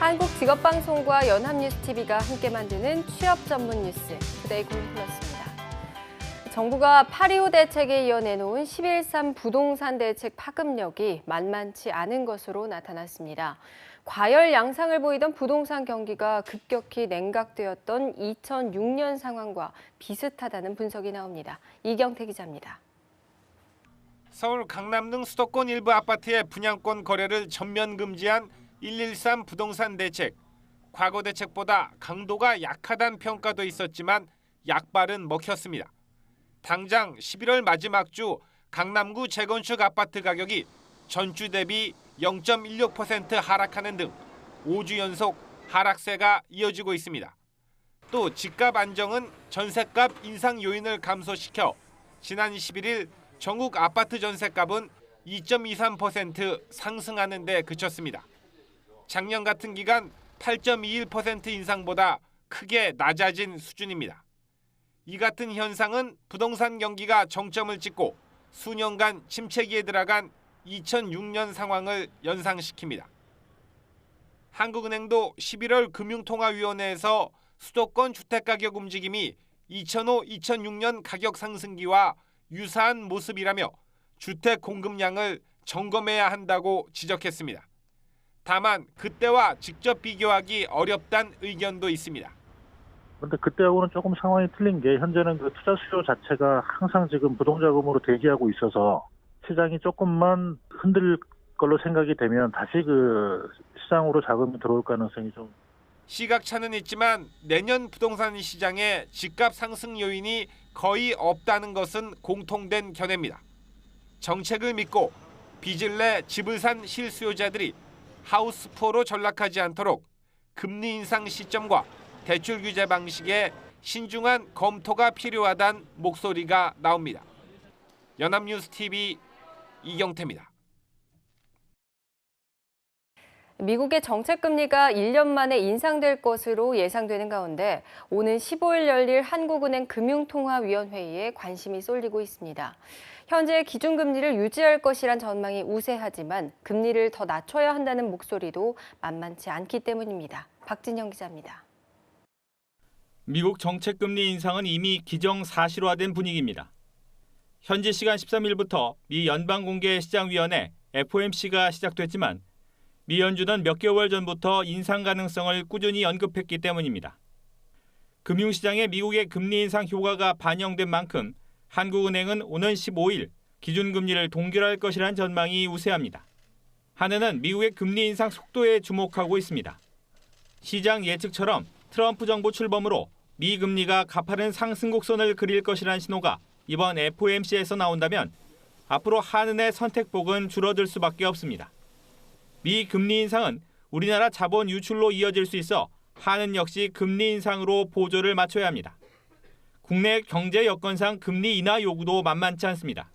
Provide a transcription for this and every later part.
한국직업방송과 연합뉴스TV가 함께 만드는 취업 전문 뉴스, 투데이 공플러스입니다. 정부가 8.25 대책에 이어 내놓은 11.3 부동산 대책 파급력이 만만치 않은 것으로 나타났습니다. 과열 양상을 보이던 부동산 경기가 급격히 냉각되었던 2006년 상황과 비슷하다는 분석이 나옵니다. 이경태 기자입니다. 서울 강남 등 수도권 일부 아파트의 분양권 거래를 전면 금지한 113 부동산 대책. 과거 대책보다 강도가 약하다는 평가도 있었지만 약발은 먹혔습니다. 당장 11월 마지막 주 강남구 재건축 아파트 가격이 전주 대비 0.16% 하락하는 등 5주 연속 하락세가 이어지고 있습니다. 또 집값 안정은 전셋값 인상 요인을 감소시켜 지난 11일 전국 아파트 전셋값은 2.23% 상승하는 데 그쳤습니다. 작년 같은 기간 8.21% 인상보다 크게 낮아진 수준입니다. 이 같은 현상은 부동산 경기가 정점을 찍고 수년간 침체기에 들어간 2006년 상황을 연상시킵니다. 한국은행도 11월 금융통화위원회에서 수도권 주택가격 움직임이 2005-2006년 가격 상승기와 유사한 모습이라며 주택 공급량을 점검해야 한다고 지적했습니다. 다만 그때와 직접 비교하기 어렵다는 의견도 있습니다. 그런데 그때하고는 조금 상황이 틀린 게 현재는 그 투자 수요 자체가 항상 지금 부동자금으로 대기하고 있어서 시장이 조금만 흔들 걸로 생각이 되면 다시 그 시장으로 자금이 들어올 가능성이 좀. 시각차는 있지만 내년 부동산 시장에 집값 상승 요인이 거의 없다는 것은 공통된 견해입니다. 정책을 믿고 빚을 내 집을 산 실수요자들이 하우스푸어로 전락하지 않도록 금리 인상 시점과 대출 규제 방식에 신중한 검토가 필요하다는 목소리가 나옵니다. 연합뉴스TV 이경태입니다. 미국의 정책금리가 1년 만에 인상될 것으로 예상되는 가운데 오는 15일 열릴 한국은행 금융통화위원회의에 관심이 쏠리고 있습니다. 현재 기준금리를 유지할 것이란 전망이 우세하지만 금리를 더 낮춰야 한다는 목소리도 만만치 않기 때문입니다. 박진영 기자입니다. 미국 정책금리 인상은 이미 기정사실화된 분위기입니다. 현지 시간 13일부터 미 연방공개시장위원회 FOMC가 시작됐지만 미 연준은 몇 개월 전부터 인상 가능성을 꾸준히 언급했기 때문입니다. 금융시장에 미국의 금리 인상 효과가 반영된 만큼 한국은행은 오는 15일 기준금리를 동결할 것이라는 전망이 우세합니다. 한은은 미국의 금리 인상 속도에 주목하고 있습니다. 시장 예측처럼 트럼프 정부 출범으로 미 금리가 가파른 상승 곡선을 그릴 것이라는 신호가 이번 FOMC에서 나온다면 앞으로 한은의 선택폭은 줄어들 수밖에 없습니다. 미 금리 인상은 우리나라 자본 유출로 이어질 수 있어 한은 역시 금리 인상으로 보조를 맞춰야 합니다. 국내 경제 여건상 금리 인하 요구도 만만치 않습니다.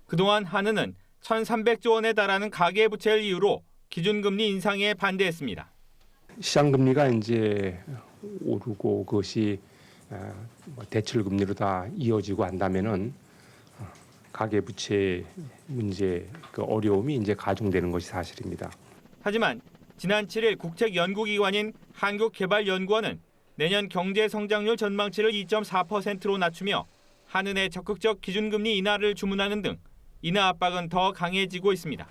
그동안 한은은 1,300조 원에 달하는 가계부채를 이유로 기준금리 인상에 반대했습니다. 시장금리가 이제 오르고 그것이 대출금리로 다 이어지고 한다면은 가계부채 문제 그 어려움이 이제 가중되는 것이 사실입니다. 하지만 지난 7일 국책연구기관인 한국개발연구원은 내년 경제 성장률 전망치를 2.4%로 낮추며 한은의 적극적 기준금리 인하를 주문하는 등 인하 압박은 더 강해지고 있습니다.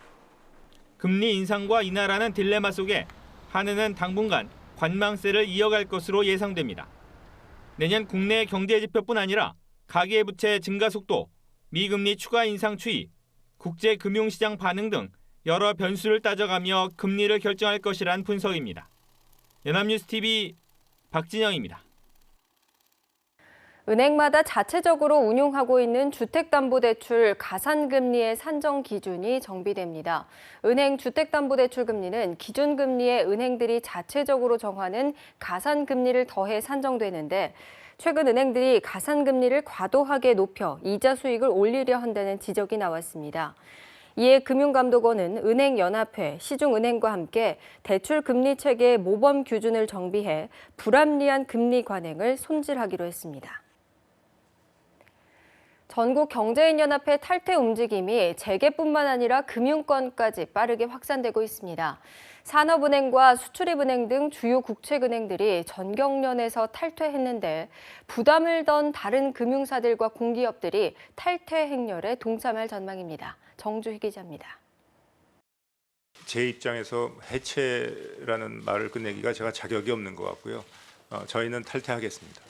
금리 인상과 인하라는 딜레마 속에 한은은 당분간 관망세를 이어갈 것으로 예상됩니다. 내년 국내 경제 지표뿐 아니라 가계부채 증가 속도, 미금리 추가 인상 추이, 국제 금융시장 반응 등 여러 변수를 따져가며 금리를 결정할 것이란 분석입니다. 연합뉴스TV 박진영입니다. 은행마다 자체적으로 운용하고 있는 주택담보대출 가산금리의 산정 기준이 정비됩니다. 은행 주택담보대출 금리는 기준금리에 은행들이 자체적으로 정하는 가산금리를 더해 산정되는데 최근 은행들이 가산금리를 과도하게 높여 이자 수익을 올리려 한다는 지적이 나왔습니다. 이에 금융감독원은 은행연합회, 시중은행과 함께 대출금리 체계의 모범 기준을 정비해 불합리한 금리 관행을 손질하기로 했습니다. 전국경제인연합회 탈퇴 움직임이 재계뿐만 아니라 금융권까지 빠르게 확산되고 있습니다. 산업은행과 수출입은행 등 주요 국책은행들이 전경련에서 탈퇴했는데 부담을 던 다른 금융사들과 공기업들이 탈퇴 행렬에 동참할 전망입니다. 정주희 기자입니다. 제 입장에서 해체라는 말을 끝내기가 제가 자격이 없는 것 같고요. 저희는 탈퇴하겠습니다.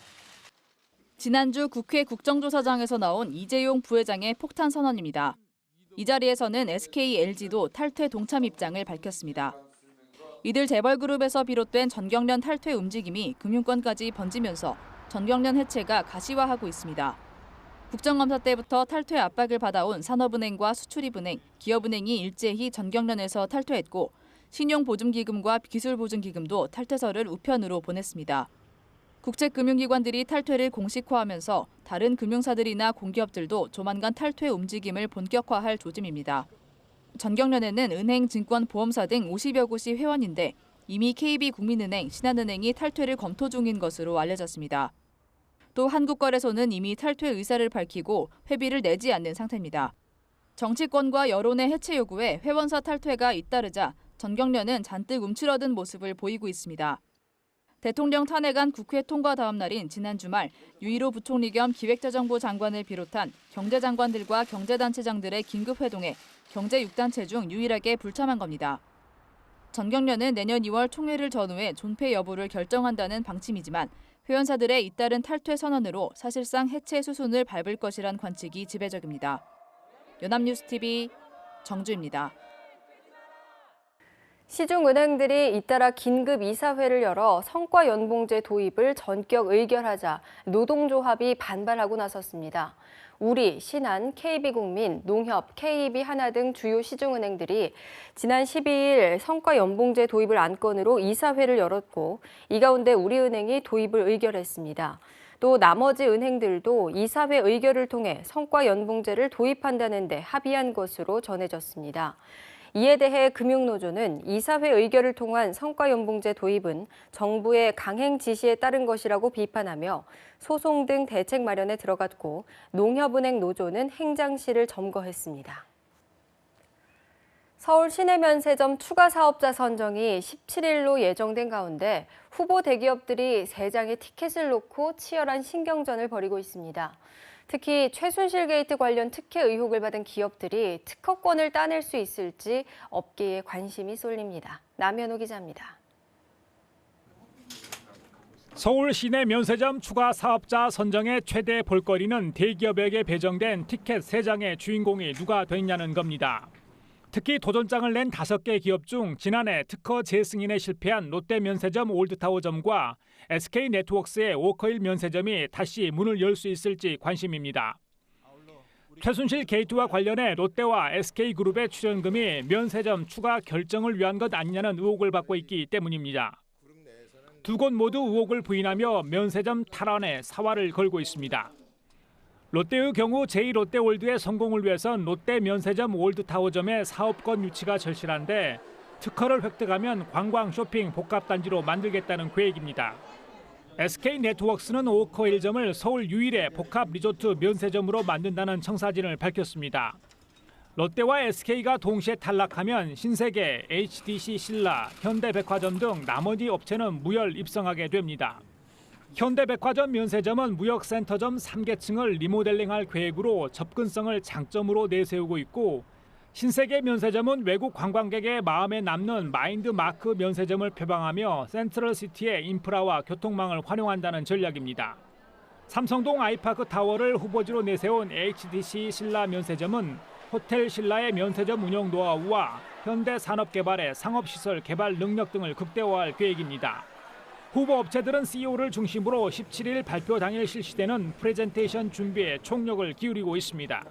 지난주 국회 국정조사장에서 나온 이재용 부회장의 폭탄 선언입니다. 이 자리에서는 SK, LG도 탈퇴 동참 입장을 밝혔습니다. 이들 재벌그룹에서 비롯된 전경련 탈퇴 움직임이 금융권까지 번지면서 전경련 해체가 가시화하고 있습니다. 국정감사 때부터 탈퇴 압박을 받아온 산업은행과 수출입은행, 기업은행이 일제히 전경련에서 탈퇴했고 신용보증기금과 기술보증기금도 탈퇴서를 우편으로 보냈습니다. 국책금융기관들이 탈퇴를 공식화하면서 다른 금융사들이나 공기업들도 조만간 탈퇴 움직임을 본격화할 조짐입니다. 전경련에는 은행, 증권, 보험사 등 50여 곳이 회원인데 이미 KB국민은행, 신한은행이 탈퇴를 검토 중인 것으로 알려졌습니다. 또 한국거래소는 이미 탈퇴 의사를 밝히고 회비를 내지 않는 상태입니다. 정치권과 여론의 해체 요구에 회원사 탈퇴가 잇따르자 전경련은 잔뜩 움츠러든 모습을 보이고 있습니다. 대통령 탄핵안 국회 통과 다음 날인 지난 주말 유일호 부총리 겸 기획재정부 장관을 비롯한 경제장관들과 경제단체장들의 긴급회동에 경제 6단체 중 유일하게 불참한 겁니다. 전경련은 내년 2월 총회를 전후해 존폐 여부를 결정한다는 방침이지만 회원사들의 잇따른 탈퇴 선언으로 사실상 해체 수순을 밟을 것이란 관측이 지배적입니다. 연합뉴스TV 정주입니다. 시중은행들이 잇따라 긴급 이사회를 열어 성과연봉제 도입을 전격 의결하자 노동조합이 반발하고 나섰습니다. 우리, 신한, KB국민, 농협, KEB하나 등 주요 시중은행들이 지난 12일 성과연봉제 도입을 안건으로 이사회를 열었고 이 가운데 우리은행이 도입을 의결했습니다. 또 나머지 은행들도 이사회 의결을 통해 성과연봉제를 도입한다는 데 합의한 것으로 전해졌습니다. 이에 대해 금융노조는 이사회 의결을 통한 성과연봉제 도입은 정부의 강행 지시에 따른 것이라고 비판하며 소송 등 대책 마련에 들어갔고 농협은행 노조는 행장실을 점거했습니다. 서울 시내면세점 추가 사업자 선정이 17일로 예정된 가운데 후보 대기업들이 3장의 티켓을 놓고 치열한 신경전을 벌이고 있습니다. 특히 최순실 게이트 관련 특혜 의혹을 받은 기업들이 특허권을 따낼 수 있을지 업계에 관심이 쏠립니다. 남현호 기자입니다. 서울 시내 면세점 추가 사업자 선정의 최대 볼거리는 대기업에게 배정된 티켓 3장의 주인공이 누가 됐냐는 겁니다. 특히 도전장을 낸 5개 기업 중 지난해 특허 재승인에 실패한 롯데 면세점 올드타워점과 SK네트워크스의 워커힐 면세점이 다시 문을 열 수 있을지 관심입니다. 최순실 게이트와 관련해 롯데와 SK그룹의 출연금이 면세점 추가 결정을 위한 것 아니냐는 의혹을 받고 있기 때문입니다. 두 곳 모두 의혹을 부인하며 면세점 탈환에 사활을 걸고 있습니다. 롯데의 경우 제2롯데월드의 성공을 위해선 롯데 면세점 올드타워점의 사업권 유치가 절실한데 특허를 획득하면 관광 쇼핑 복합단지로 만들겠다는 계획입니다. SK네트워크스는 워커힐점을 서울 유일의 복합 리조트 면세점으로 만든다는 청사진을 밝혔습니다. 롯데와 SK가 동시에 탈락하면 신세계, HDC 신라, 현대백화점 등 나머지 업체는 무혈 입성하게 됩니다. 현대백화점 면세점은 무역센터점 3개층을 리모델링할 계획으로 접근성을 장점으로 내세우고 있고 신세계 면세점은 외국 관광객의 마음에 남는 마인드마크 면세점을 표방하며 센트럴시티의 인프라와 교통망을 활용한다는 전략입니다. 삼성동 아이파크 타워를 후보지로 내세운 HDC 신라 면세점은 호텔 신라의 면세점 운영 노하우와 현대산업개발의 상업시설 개발 능력 등을 극대화할 계획입니다. 후보 업체들은 CEO를 중심으로 17일 발표 당일 실시되는 프레젠테이션 준비에 총력을 기울이고 있습니다.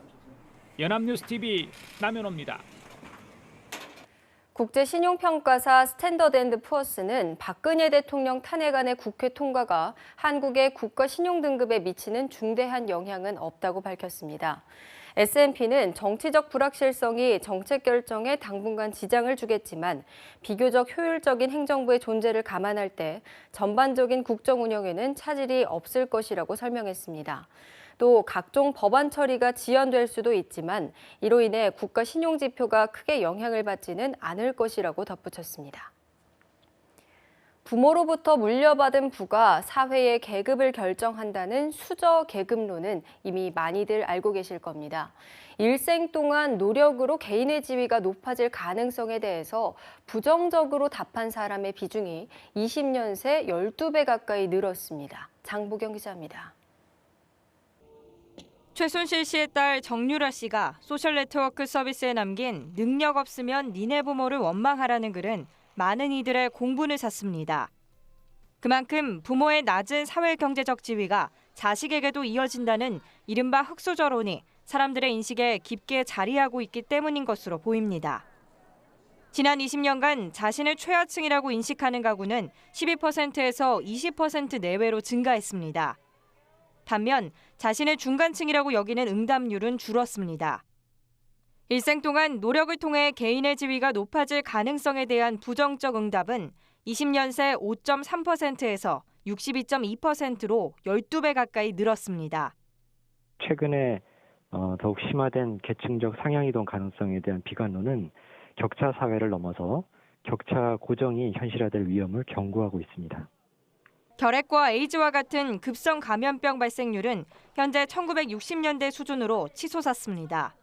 연합뉴스TV 남현호입니다. 국제신용평가사 스탠더드앤드푸어스는 박근혜 대통령 탄핵안의 국회 통과가 한국의 국가 신용등급에 미치는 중대한 영향은 없다고 밝혔습니다. S&P는 정치적 불확실성이 정책 결정에 당분간 지장을 주겠지만 비교적 효율적인 행정부의 존재를 감안할 때 전반적인 국정 운영에는 차질이 없을 것이라고 설명했습니다. 또 각종 법안 처리가 지연될 수도 있지만 이로 인해 국가 신용지표가 크게 영향을 받지는 않을 것이라고 덧붙였습니다. 부모로부터 물려받은 부가 사회의 계급을 결정한다는 수저 계급론은 이미 많이들 알고 계실 겁니다. 일생 동안 노력으로 개인의 지위가 높아질 가능성에 대해서 부정적으로 답한 사람의 비중이 20년 새 12배 가까이 늘었습니다. 장보경 기자입니다. 최순실 씨의 딸 정유라 씨가 소셜네트워크 서비스에 남긴 능력 없으면 니네 부모를 원망하라는 글은 많은 이들의 공분을 샀습니다. 그만큼 부모의 낮은 사회경제적 지위가 자식에게도 이어진다는 이른바 흑수저론이 사람들의 인식에 깊게 자리하고 있기 때문인 것으로 보입니다. 지난 20년간 자신을 최하층이라고 인식하는 가구는 12%에서 20% 내외로 증가했습니다. 반면 자신을 중간층이라고 여기는 응답률은 줄었습니다. 일생 동안 노력을 통해 개인의 지위가 높아질 가능성에 대한 부정적 응답은 20년 새 5.3%에서 62.2%로 12배 가까이 늘었습니다. 최근에 더욱 심화된 계층적 상향이동 가능성에 대한 비관론은 격차 사회를 넘어서 격차 고정이 현실화될 위험을 경고하고 있습니다. 결핵과 에이즈와 같은 급성 감염병 발생률은 현재 1960년대 수준으로 치솟았습니다.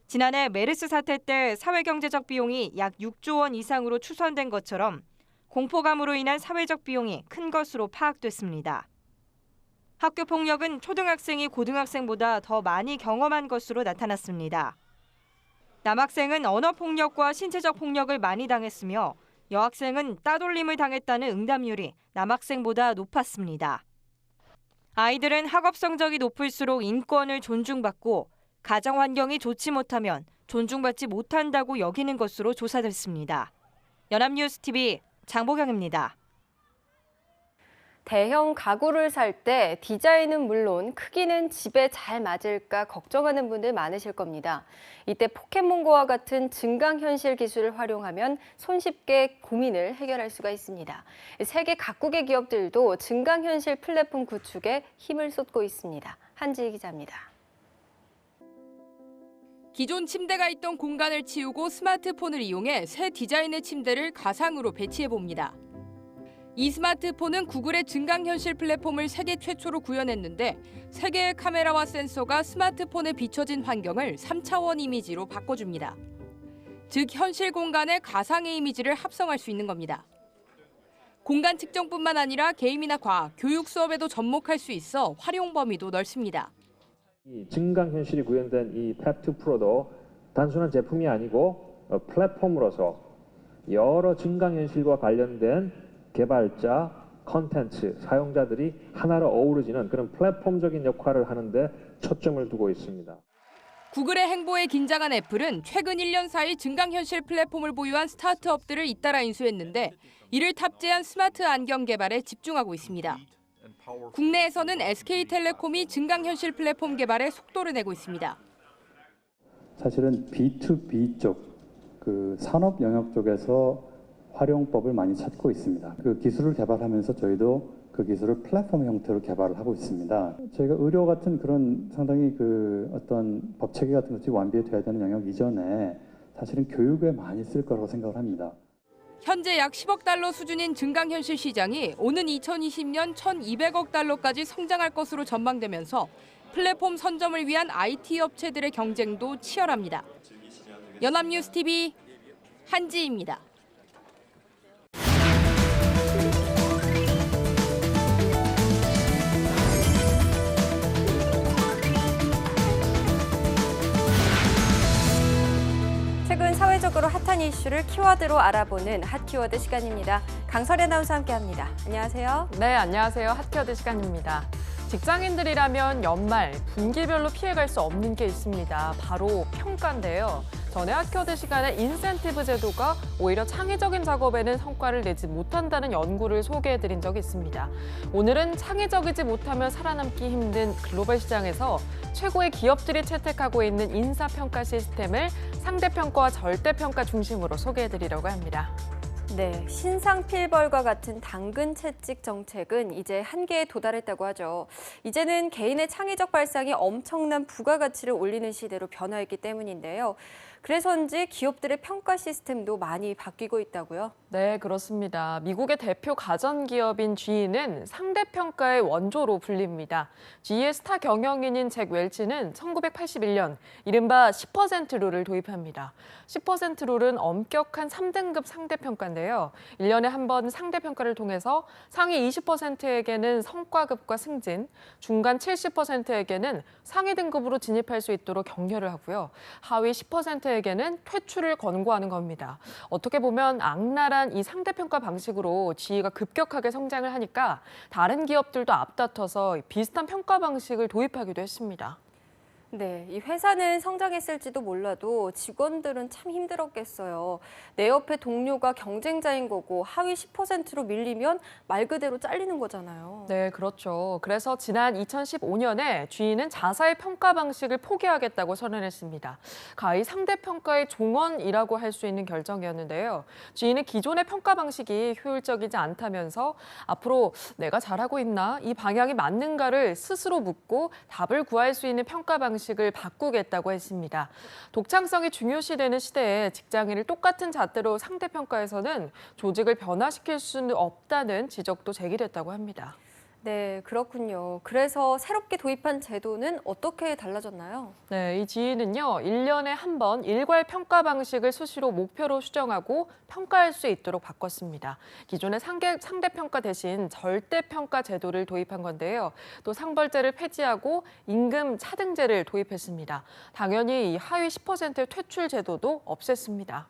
지난해 메르스 사태 때 사회경제적 비용이 약 6조 원 이상으로 추산된 것처럼 공포감으로 인한 사회적 비용이 큰 것으로 파악됐습니다. 학교 폭력은 초등학생이 고등학생보다 더 많이 경험한 것으로 나타났습니다. 남학생은 언어 폭력과 신체적 폭력을 많이 당했으며 여학생은 따돌림을 당했다는 응답률이 남학생보다 높았습니다. 아이들은 학업 성적이 높을수록 인권을 존중받고 가정 환경이 좋지 못하면 존중받지 못한다고 여기는 것으로 조사됐습니다. 연합뉴스TV 장보경입니다. 대형 가구를 살 때 디자인은 물론 크기는 집에 잘 맞을까 걱정하는 분들 많으실 겁니다. 이때 포켓몬고와 같은 증강현실 기술을 활용하면 손쉽게 고민을 해결할 수가 있습니다. 세계 각국의 기업들도 증강현실 플랫폼 구축에 힘을 쏟고 있습니다. 한지희 기자입니다. 기존 침대가 있던 공간을 치우고 스마트폰을 이용해 새 디자인의 침대를 가상으로 배치해봅니다. 이 스마트폰은 구글의 증강현실 플랫폼을 세계 최초로 구현했는데 3개의 카메라와 센서가 스마트폰에 비춰진 환경을 3차원 이미지로 바꿔줍니다. 즉 현실 공간에 가상의 이미지를 합성할 수 있는 겁니다. 공간 측정뿐만 아니라 게임이나 과학, 교육 수업에도 접목할 수 있어 활용 범위도 넓습니다. 이 증강현실이 구현된 이 탭2 프로도 단순한 제품이 아니고 플랫폼으로서 여러 증강현실과 관련된 개발자, 컨텐츠, 사용자들이 하나로 어우러지는 그런 플랫폼적인 역할을 하는데 초점을 두고 있습니다. 구글의 행보에 긴장한 애플은 최근 1년 사이 증강현실 플랫폼을 보유한 스타트업들을 잇따라 인수했는데 이를 탑재한 스마트 안경 개발에 집중하고 있습니다. 국내에서는 SK텔레콤이 증강현실 플랫폼 개발에 속도를 내고 있습니다. 사실은 B2B 쪽, 산업 영역 쪽에서 활용법을 많이 찾고 있습니다. 그 기술을 개발하면서 저희도 그 기술을 플랫폼 형태로 개발을 하고 있습니다. 저희가 의료 같은 그런 상당히 어떤 법 체계 같은 것이 완비돼야 되는 영역 이전에 사실은 교육에 많이 쓸 거라고 생각을 합니다. 현재 약 10억 달러 수준인 증강현실 시장이 오는 2020년 1,200억 달러까지 성장할 것으로 전망되면서 플랫폼 선점을 위한 IT 업체들의 경쟁도 치열합니다. 연합뉴스TV 한지희입니다. 최근 사회적으로 핫한 이슈를 키워드로 알아보는 핫키워드 시간입니다. 강설혜 아나운서와 함께합니다. 안녕하세요. 네, 안녕하세요. 핫키워드 시간입니다. 직장인들이라면 연말, 분기별로 피해갈 수 없는 게 있습니다. 바로 평가인데요. 전에 핫키워드 시간에 인센티브 제도가 오히려 창의적인 작업에는 성과를 내지 못한다는 연구를 소개해드린 적이 있습니다. 오늘은 창의적이지 못하면 살아남기 힘든 글로벌 시장에서 최고의 기업들이 채택하고 있는 인사평가 시스템을 상대평가와 절대평가 중심으로 소개해드리려고 합니다. 네, 신상필벌과 같은 당근 채찍 정책은 이제 한계에 도달했다고 하죠. 이제는 개인의 창의적 발상이 엄청난 부가가치를 올리는 시대로 변화했기 때문인데요. 그래서인지 기업들의 평가 시스템도 많이 바뀌고 있다고요? 네, 그렇습니다. 미국의 대표 가전기업인 GE는 상대평가의 원조로 불립니다. GE의 스타 경영인인 잭 웰치는 1981년 이른바 10% 룰을 도입합니다. 10% 룰은 엄격한 3등급 상대평가인데요. 1년에 한 번 상대평가를 통해서 상위 20%에게는 성과급과 승진, 중간 70%에게는 상위 등급으로 진입할 수 있도록 격려를 하고요. 하위 10%에게는 퇴출을 권고하는 겁니다. 어떻게 보면 악랄한 이 상대평가 방식으로 GE가 급격하게 성장을 하니까 다른 기업들도 앞다퉈서 비슷한 평가 방식을 도입하기도 했습니다. 네, 이 회사는 성장했을지도 몰라도 직원들은 참 힘들었겠어요. 내 옆에 동료가 경쟁자인 거고 하위 10%로 밀리면 말 그대로 잘리는 거잖아요. 네, 그렇죠. 그래서 지난 2015년에 GE는 자사의 평가 방식을 포기하겠다고 선언했습니다. 가히 상대평가의 종언이라고 할 수 있는 결정이었는데요. GE는 기존의 평가 방식이 효율적이지 않다면서 앞으로 내가 잘하고 있나? 이 방향이 맞는가를 스스로 묻고 답을 구할 수 있는 평가 방식을 바꾸겠다고 했습니다. 독창성이 중요시되는 시대에 직장인을 똑같은 잣대로 상대평가해서는 조직을 변화시킬 수는 없다는 지적도 제기됐다고 합니다. 네, 그렇군요. 그래서 새롭게 도입한 제도는 어떻게 달라졌나요? 네, 이 GE는요, 1년에 한 번 일괄 평가 방식을 수시로 목표로 수정하고 평가할 수 있도록 바꿨습니다. 기존의 상대평가 대신 절대평가 제도를 도입한 건데요. 또 상벌제를 폐지하고 임금 차등제를 도입했습니다. 당연히 이 하위 10%의 퇴출 제도도 없앴습니다.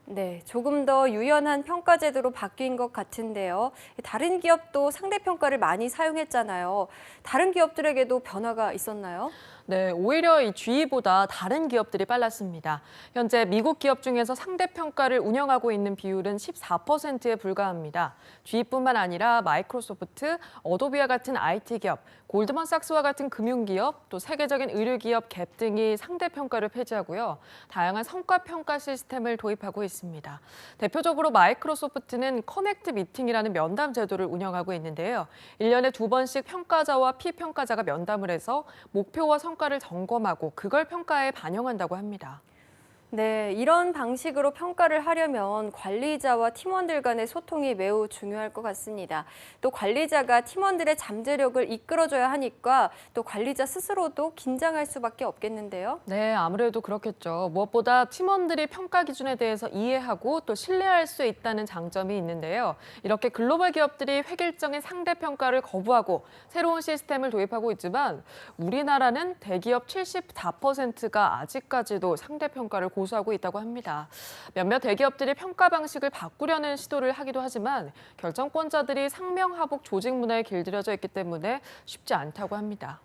네, 조금 더 유연한 평가 제도로 바뀐 것 같은데요. 다른 기업도 상대평가를 많이 사용했잖아요. 다른 기업들에게도 변화가 있었나요? 네, 오히려 이 GE보다 다른 기업들이 빨랐습니다. 현재 미국 기업 중에서 상대평가를 운영하고 있는 비율은 14%에 불과합니다. GE뿐만 아니라 마이크로소프트, 어도비와 같은 IT 기업, 골드만삭스와 같은 금융기업, 또 세계적인 의류기업 갭 등이 상대평가를 폐지하고요. 다양한 성과평가 시스템을 도입하고 있습니다. 대표적으로 마이크로소프트는 커넥트 미팅이라는 면담 제도를 운영하고 있는데요. 1년에 2번씩 평가자와 피평가자가 면담을 해서 목표와 성과를 점검하고 그걸 평가에 반영한다고 합니다. 네, 이런 방식으로 평가를 하려면 관리자와 팀원들 간의 소통이 매우 중요할 것 같습니다. 또 관리자가 팀원들의 잠재력을 이끌어줘야 하니까 또 관리자 스스로도 긴장할 수밖에 없겠는데요. 네, 아무래도 그렇겠죠. 무엇보다 팀원들이 평가 기준에 대해서 이해하고 또 신뢰할 수 있다는 장점이 있는데요. 이렇게 글로벌 기업들이 획일적인 상대평가를 거부하고 새로운 시스템을 도입하고 있지만 우리나라는 대기업 74%가 아직까지도 상대평가를 고수하고 있다고 합니다. 몇몇 대기업들이 평가 방식을 바꾸려는 시도를 하기도 하지만 결정권자들이 상명하복 조직 문화에 길들여져 있기 때문에 쉽지 않다고 합니다.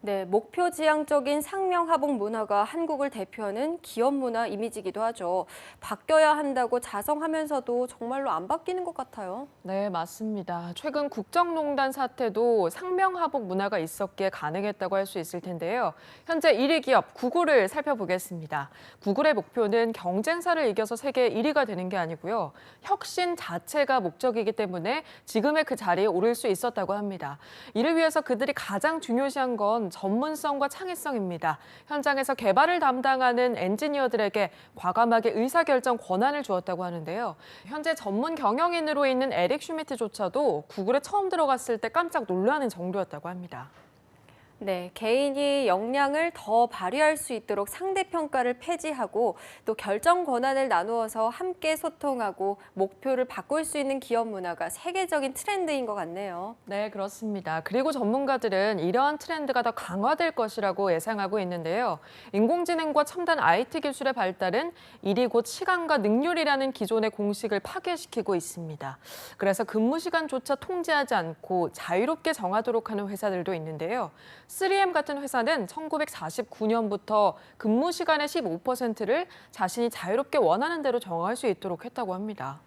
네, 목표 지향적인 상명하복 문화가 한국을 대표하는 기업 문화 이미지이기도 하죠. 바뀌어야 한다고 자성하면서도 정말로 안 바뀌는 것 같아요. 네, 맞습니다. 최근 국정농단 사태도 상명하복 문화가 있었기에 가능했다고 할 수 있을 텐데요. 현재 1위 기업 구글을 살펴보겠습니다. 구글의 목표는 경쟁사를 이겨서 세계 1위가 되는 게 아니고요. 혁신 자체가 목적이기 때문에 지금의 그 자리에 오를 수 있었다고 합니다. 이를 위해서 그들이 가장 중요시한 건 전문성과 창의성입니다. 현장에서 개발을 담당하는 엔지니어들에게 과감하게 의사결정 권한을 주었다고 하는데요. 현재 전문 경영인으로 있는 에릭 슈미트조차도 구글에 처음 들어갔을 때 깜짝 놀라는 정도였다고 합니다. 네, 개인이 역량을 더 발휘할 수 있도록 상대평가를 폐지하고 또 결정 권한을 나누어서 함께 소통하고 목표를 바꿀 수 있는 기업 문화가 세계적인 트렌드인 것 같네요. 네, 그렇습니다. 그리고 전문가들은 이러한 트렌드가 더 강화될 것이라고 예상하고 있는데요. 인공지능과 첨단 IT 기술의 발달은 일이 곧 시간과 능률이라는 기존의 공식을 파괴시키고 있습니다. 그래서 근무 시간조차 통제하지 않고 자유롭게 정하도록 하는 회사들도 있는데요. 3M 같은 회사는 1949년부터 근무 시간의 15%를 자신이 자유롭게 원하는 대로 정할 수 있도록 했다고 합니다.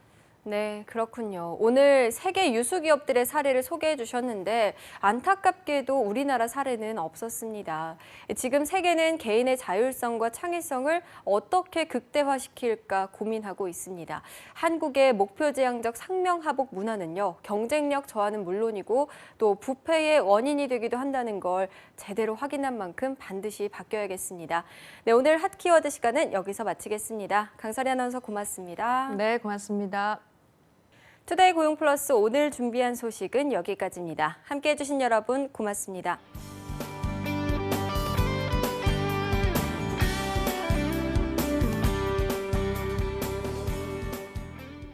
네, 그렇군요. 오늘 세계 유수 기업들의 사례를 소개해 주셨는데 안타깝게도 우리나라 사례는 없었습니다. 지금 세계는 개인의 자율성과 창의성을 어떻게 극대화시킬까 고민하고 있습니다. 한국의 목표지향적 상명하복 문화는요, 경쟁력 저하는 물론이고 또 부패의 원인이 되기도 한다는 걸 제대로 확인한 만큼 반드시 바뀌어야겠습니다. 네, 오늘 핫 키워드 시간은 여기서 마치겠습니다. 강설희 아나운서 고맙습니다. 네, 고맙습니다. 투데이 고용 플러스 오늘 준비한 소식은 여기까지입니다. 함께해 주신 여러분 고맙습니다.